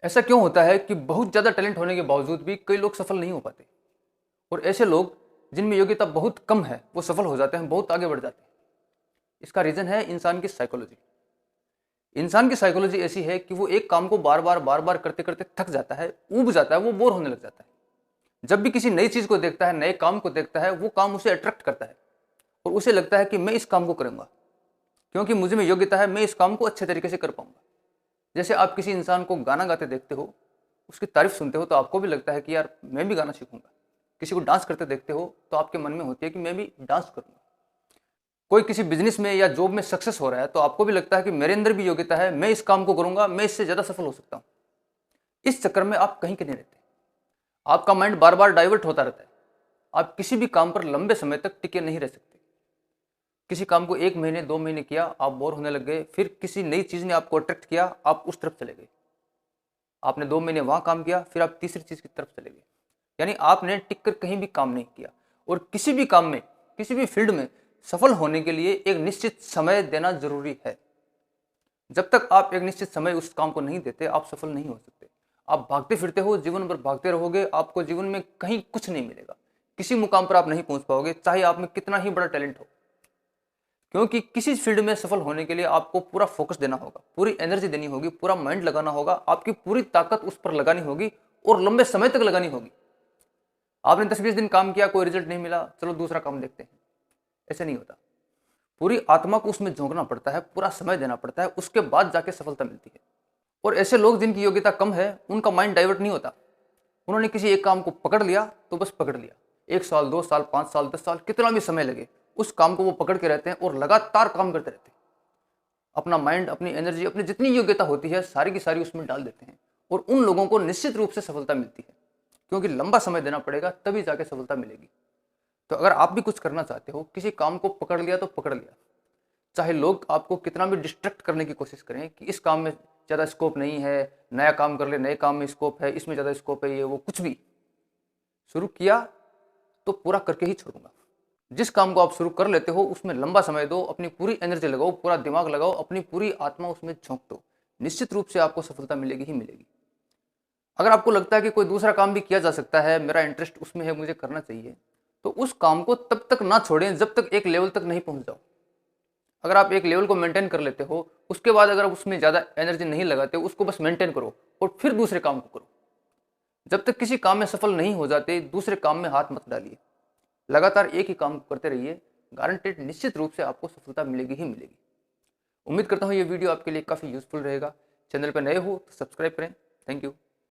ऐसा क्यों होता है कि बहुत ज़्यादा टैलेंट होने के बावजूद भी कई लोग सफल नहीं हो पाते और ऐसे लोग जिनमें योग्यता बहुत कम है वो सफल हो जाते हैं, बहुत आगे बढ़ जाते हैं। इसका रीज़न है इंसान की साइकोलॉजी। इंसान की साइकोलॉजी ऐसी है कि वो एक काम को बार बार करते करते थक जाता है, ऊब जाता है, वो बोर होने लग जाता है। जब भी किसी नई चीज़ को देखता है, नए काम को देखता है, वो काम उसे अट्रैक्ट करता है और उसे लगता है कि मैं इस काम को करूँगा क्योंकि मुझे में योग्यता है, मैं इस काम को अच्छे तरीके से कर पाऊंगा। जैसे आप किसी इंसान को गाना गाते देखते हो, उसकी तारीफ सुनते हो तो आपको भी लगता है कि यार मैं भी गाना सीखूंगा। किसी को डांस करते देखते हो तो आपके मन में होती है कि मैं भी डांस करूंगा। कोई किसी बिजनेस में या जॉब में सक्सेस हो रहा है तो आपको भी लगता है कि मेरे अंदर भी योग्यता है, मैं इस काम को करूंगा, मैं इससे ज्यादा सफल हो सकता हूं। इस चक्कर में आप कहीं के नहीं रहते, आपका माइंड बार बार डाइवर्ट होता रहता है। आप किसी भी काम पर लंबे समय तक टिके नहीं रह सकते। किसी काम को 1 महीने 2 महीने किया, आप बोर होने लग गए, फिर किसी नई चीज ने आपको अट्रैक्ट किया, आप उस तरफ चले गए। आपने 2 महीने वहां काम किया, फिर आप तीसरी चीज की तरफ चले गए। यानी आपने टिक कर कहीं भी काम नहीं किया। और किसी भी काम में, किसी भी फील्ड में सफल होने के लिए एक निश्चित समय देना जरूरी है। जब तक आप एक निश्चित समय उस काम को नहीं देते, आप सफल नहीं हो सकते। आप भागते फिरते हो, जीवन भर भागते रहोगे, आपको जीवन में कहीं कुछ नहीं मिलेगा। किसी मुकाम पर आप नहीं पहुंच पाओगे, चाहे आप में कितना ही बड़ा टैलेंट हो। क्योंकि किसी फील्ड में सफल होने के लिए आपको पूरा फोकस देना होगा, पूरी एनर्जी देनी होगी, पूरा माइंड लगाना होगा, आपकी पूरी ताकत उस पर लगानी होगी और लंबे समय तक लगानी होगी। आपने 10-20 दिन काम किया, कोई रिजल्ट नहीं मिला, चलो दूसरा काम देखते हैं, ऐसे नहीं होता। पूरी आत्मा को उसमें झोंकना पड़ता है, पूरा समय देना पड़ता है, उसके बाद जाके सफलता मिलती है। और ऐसे लोग जिनकी योग्यता कम है, उनका माइंड डाइवर्ट नहीं होता। उन्होंने किसी एक काम को पकड़ लिया तो बस पकड़ लिया। 1 साल 2 साल 5 साल 10 साल कितना भी समय लगे, उस काम को वो पकड़ के रहते हैं और लगातार काम करते रहते हैं। अपना माइंड, अपनी एनर्जी, अपनी जितनी योग्यता होती है सारी की सारी उसमें डाल देते हैं। और उन लोगों को निश्चित रूप से सफलता मिलती है, क्योंकि लंबा समय देना पड़ेगा, तभी जाके सफलता मिलेगी। तो अगर आप भी कुछ करना चाहते हो, किसी काम को पकड़ लिया तो पकड़ लिया। चाहे लोग आपको कितना भी डिस्ट्रैक्ट करने की कोशिश करें कि इस काम में ज़्यादा स्कोप नहीं है, नया काम कर ले, नए काम में स्कोप है, इसमें ज़्यादा स्कोप है, ये वो कुछ भी, शुरू किया तो पूरा करके ही छोड़ूंगा। जिस काम को आप शुरू कर लेते हो उसमें लंबा समय दो, अपनी पूरी एनर्जी लगाओ, पूरा दिमाग लगाओ, अपनी पूरी आत्मा उसमें झोंक दो। निश्चित रूप से आपको सफलता मिलेगी ही मिलेगी। अगर आपको लगता है कि कोई दूसरा काम भी किया जा सकता है, मेरा इंटरेस्ट उसमें है, मुझे करना चाहिए, तो उस काम को तब तक ना छोड़ें जब तक एक लेवल तक नहीं पहुंच जाओ। अगर आप एक लेवल को मेंटेन कर लेते हो, उसके बाद अगर आप उसमें ज़्यादा एनर्जी नहीं लगाते, उसको बस मेंटेन करो और फिर दूसरे काम को करो। जब तक किसी काम में सफल नहीं हो जाते, दूसरे काम में हाथ मत डालिए। लगातार एक ही काम करते रहिए, गारंटेड निश्चित रूप से आपको सफलता मिलेगी ही मिलेगी। उम्मीद करता हूँ ये वीडियो आपके लिए काफ़ी यूजफुल रहेगा। चैनल पर नए हो तो सब्सक्राइब करें। Thank you.